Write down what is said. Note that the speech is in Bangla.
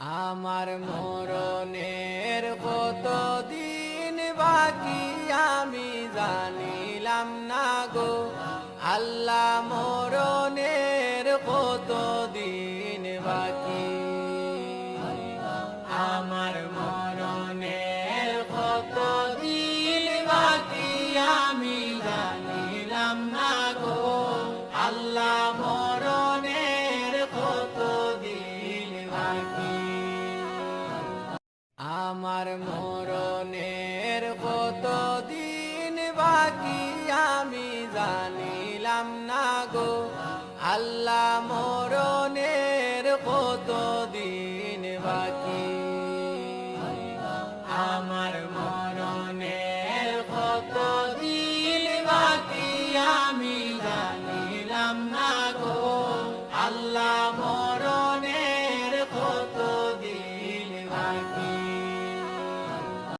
আমার মরণের কতদিন বাকি আমি জানিলাম না গো আল্লাহ, মরণের কতদিন বাকি। আমার মরণের কতদিন বাকি আমি জানিলাম না গো আল্লাহ, মরণের কতদিন বাকি। আমার মরণের কতদিন বাকি আমি জানিলাম না গো আল্লাহ, মরণের কতদিন বাকি। আমার মরণের কতদিন বাকি আমি জানিলাম না গো আল্লাহ, মরণের কতদিন বাকি।